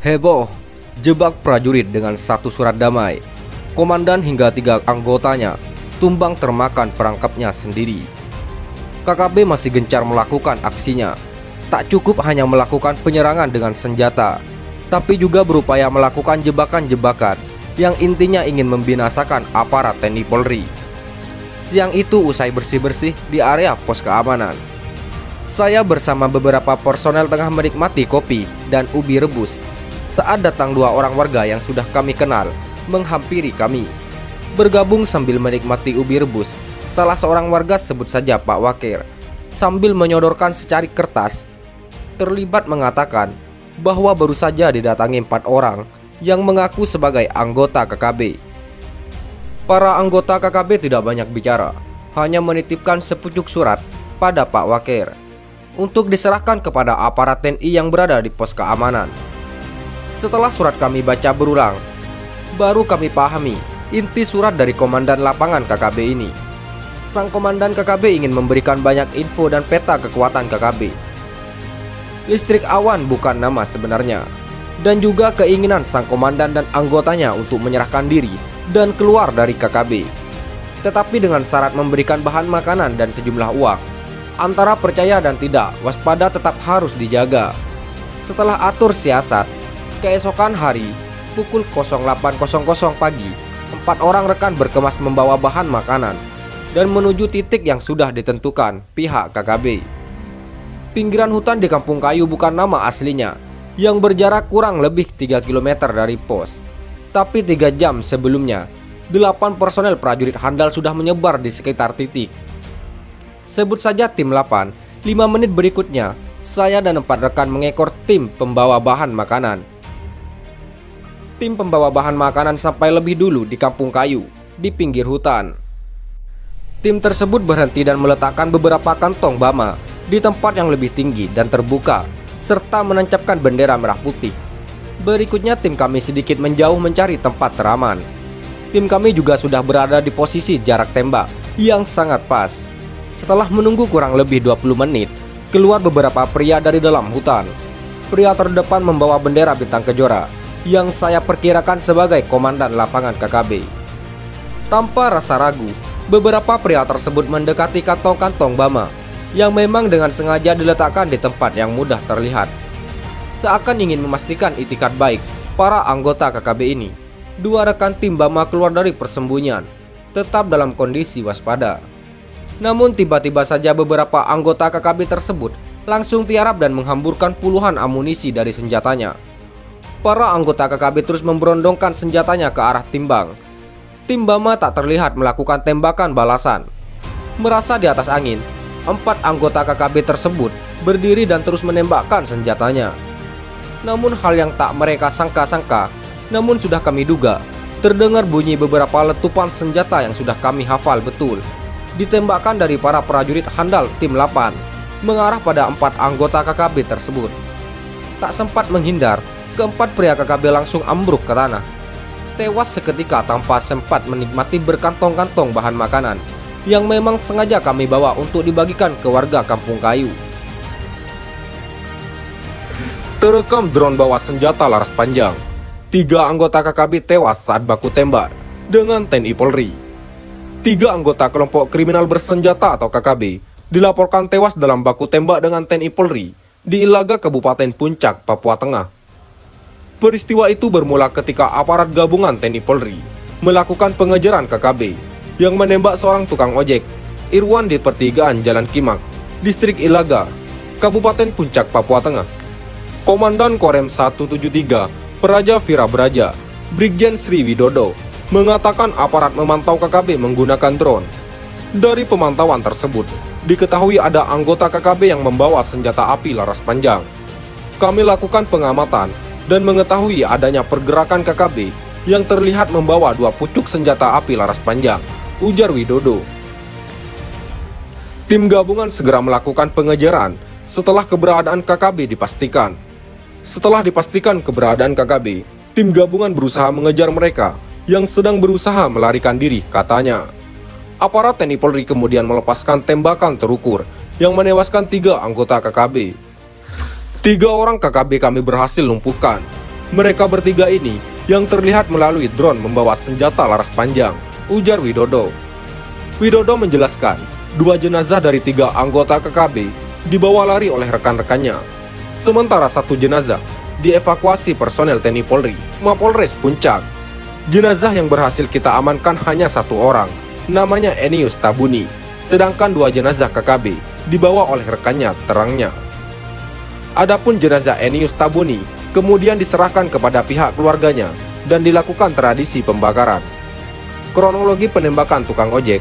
Heboh, jebak prajurit dengan satu surat damai. Komandan hingga 3 anggotanya tumbang termakan perangkapnya sendiri. KKB masih gencar melakukan aksinya. Tak cukup hanya melakukan penyerangan dengan senjata, tapi juga berupaya melakukan jebakan-jebakan yang intinya ingin membinasakan aparat TNI Polri. Siang itu usai bersih-bersih di area pos keamanan, saya bersama beberapa personel tengah menikmati kopi dan ubi rebus saat datang 2 orang warga yang sudah kami kenal menghampiri kami. Bergabung sambil menikmati ubi rebus, salah seorang warga, sebut saja Pak Wakir, sambil menyodorkan secari kertas, terlibat mengatakan bahwa baru saja didatangi 4 orang yang mengaku sebagai anggota KKB. Para anggota KKB tidak banyak bicara, hanya menitipkan sepucuk surat pada Pak Wakir untuk diserahkan kepada aparat TNI yang berada di pos keamanan. Setelah surat kami baca berulang, baru kami pahami inti surat dari komandan lapangan KKB ini. Sang komandan KKB ingin memberikan banyak info dan peta kekuatan KKB. Listrik Awan bukan nama sebenarnya, dan juga keinginan sang komandan dan anggotanya untuk menyerahkan diri dan keluar dari KKB, tetapi dengan syarat memberikan bahan makanan dan sejumlah uang. Antara percaya dan tidak, waspada tetap harus dijaga. Setelah atur siasat, keesokan hari pukul 08.00 pagi, 4 orang rekan berkemas membawa bahan makanan dan menuju titik yang sudah ditentukan pihak KKB. Pinggiran hutan di Kampung Kayu bukan nama aslinya, yang berjarak kurang lebih 3 km dari pos. Tapi 3 jam sebelumnya, 8 personel prajurit handal sudah menyebar di sekitar titik. Sebut saja tim 8. 5 menit berikutnya, saya dan 4 rekan mengekor tim pembawa bahan makanan. Tim pembawa bahan makanan sampai lebih dulu di Kampung Kayu, di pinggir hutan. Tim tersebut berhenti dan meletakkan beberapa kantong bama di tempat yang lebih tinggi dan terbuka, serta menancapkan bendera merah putih. Berikutnya tim kami sedikit menjauh mencari tempat teraman. Tim kami juga sudah berada di posisi jarak tembak yang sangat pas. Setelah menunggu kurang lebih 20 menit, keluar beberapa pria dari dalam hutan. Pria terdepan membawa bendera bintang kejora, yang saya perkirakan sebagai komandan lapangan KKB. Tanpa rasa ragu, beberapa pria tersebut mendekati kantong-kantong bama yang memang dengan sengaja diletakkan di tempat yang mudah terlihat, seakan ingin memastikan itikat baik para anggota KKB ini. 2 rekan tim bama keluar dari persembunyian, tetap dalam kondisi waspada. Namun tiba-tiba saja beberapa anggota KKB tersebut langsung tiarap dan menghamburkan puluhan amunisi dari senjatanya. Para anggota KKB terus memberondongkan senjatanya ke arah timbang. Tim bama tak terlihat melakukan tembakan balasan. Merasa di atas angin, 4 anggota KKB tersebut berdiri dan terus menembakkan senjatanya. Namun hal yang tak mereka sangka-sangka, namun sudah kami duga, terdengar bunyi beberapa letupan senjata yang sudah kami hafal betul, ditembakkan dari para prajurit handal tim 8 mengarah pada 4 anggota KKB tersebut. Tak sempat menghindar, keempat pria KKB langsung ambruk ke tanah, tewas seketika tanpa sempat menikmati berkantong-kantong bahan makanan yang memang sengaja kami bawa untuk dibagikan ke warga Kampung Kayu. Terekam drone bawa senjata laras panjang. 3 anggota KKB tewas saat baku tembak dengan TNI Polri. 3 anggota kelompok kriminal bersenjata atau KKB dilaporkan tewas dalam baku tembak dengan TNI Polri di Ilaga, Kabupaten Puncak, Papua Tengah. Peristiwa itu bermula ketika aparat gabungan TNI Polri melakukan pengejaran KKB yang menembak seorang tukang ojek, Irwan, di pertigaan Jalan Kimak, Distrik Ilaga, Kabupaten Puncak, Papua Tengah. Komandan Korem 173 Praja Vira Braja, Brigjen Sri Widodo, mengatakan aparat memantau KKB menggunakan drone. Dari pemantauan tersebut, diketahui ada anggota KKB yang membawa senjata api laras panjang. Kami lakukan pengamatan dan mengetahui adanya pergerakan KKB yang terlihat membawa 2 pucuk senjata api laras panjang, ujar Widodo. Tim gabungan segera melakukan pengejaran setelah keberadaan KKB dipastikan. Setelah dipastikan keberadaan KKB, tim gabungan berusaha mengejar mereka yang sedang berusaha melarikan diri, katanya. Aparat TNI Polri kemudian melepaskan tembakan terukur yang menewaskan 3 anggota KKB. 3 orang KKB kami berhasil lumpuhkan. Mereka bertiga ini yang terlihat melalui drone membawa senjata laras panjang, ujar Widodo. Widodo menjelaskan, 2 jenazah dari 3 anggota KKB dibawa lari oleh rekan-rekannya. Sementara 1 jenazah dievakuasi personel TNI Polri, Mapolres Puncak. Jenazah yang berhasil kita amankan hanya 1 orang, namanya Enius Tabuni, sedangkan 2 jenazah KKB dibawa oleh rekannya, terangnya. Adapun jenazah Enius Tabuni kemudian diserahkan kepada pihak keluarganya dan dilakukan tradisi pembakaran. Kronologi penembakan tukang ojek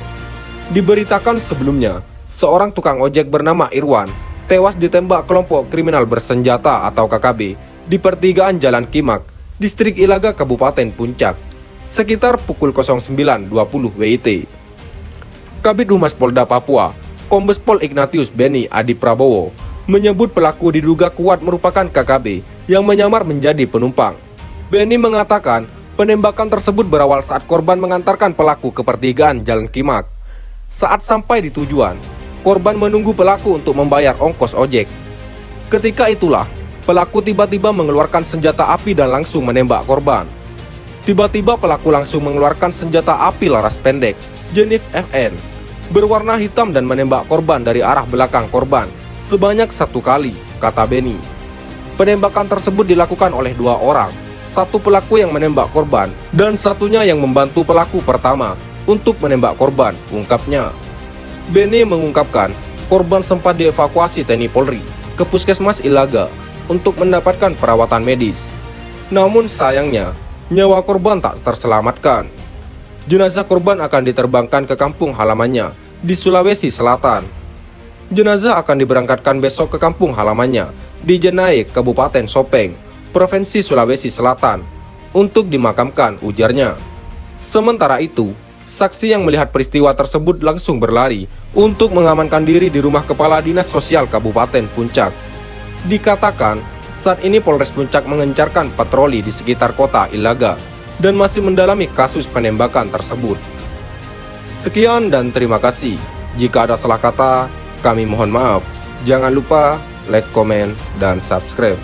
diberitakan sebelumnya, seorang tukang ojek bernama Irwan tewas ditembak kelompok kriminal bersenjata atau KKB di pertigaan Jalan Kimak, Distrik Ilaga, Kabupaten Puncak, sekitar pukul 09.20 WIT. Kabid Humas Polda Papua, Kombes Pol Ignatius Beni Adi Prabowo, menyebut pelaku diduga kuat merupakan KKB yang menyamar menjadi penumpang. Beni mengatakan penembakan tersebut berawal saat korban mengantarkan pelaku ke pertigaan Jalan Kimak. Saat sampai di tujuan, korban menunggu pelaku untuk membayar ongkos ojek. Ketika itulah, pelaku tiba-tiba mengeluarkan senjata api dan langsung menembak korban. Tiba-tiba pelaku langsung mengeluarkan senjata api laras pendek jenis FN berwarna hitam dan menembak korban dari arah belakang korban sebanyak 1 kali, kata Beni. Penembakan tersebut dilakukan oleh 2 orang, 1 pelaku yang menembak korban dan satunya yang membantu pelaku pertama untuk menembak korban, ungkapnya. Beni mengungkapkan korban sempat dievakuasi TNI Polri ke Puskesmas Ilaga untuk mendapatkan perawatan medis. Namun sayangnya, nyawa korban tak terselamatkan. Jenazah korban akan diterbangkan ke kampung halamannya di Sulawesi Selatan. Jenazah akan diberangkatkan besok ke kampung halamannya di Jenai, Kabupaten Sopeng, Provinsi Sulawesi Selatan, untuk dimakamkan, ujarnya. Sementara itu, saksi yang melihat peristiwa tersebut langsung berlari untuk mengamankan diri di rumah Kepala Dinas Sosial Kabupaten Puncak. Dikatakan, saat ini Polres Puncak mengencarkan patroli di sekitar kota Ilaga dan masih mendalami kasus penembakan tersebut. Sekian dan terima kasih. Jika ada salah kata, kami mohon maaf. Jangan lupa like, komen, dan subscribe.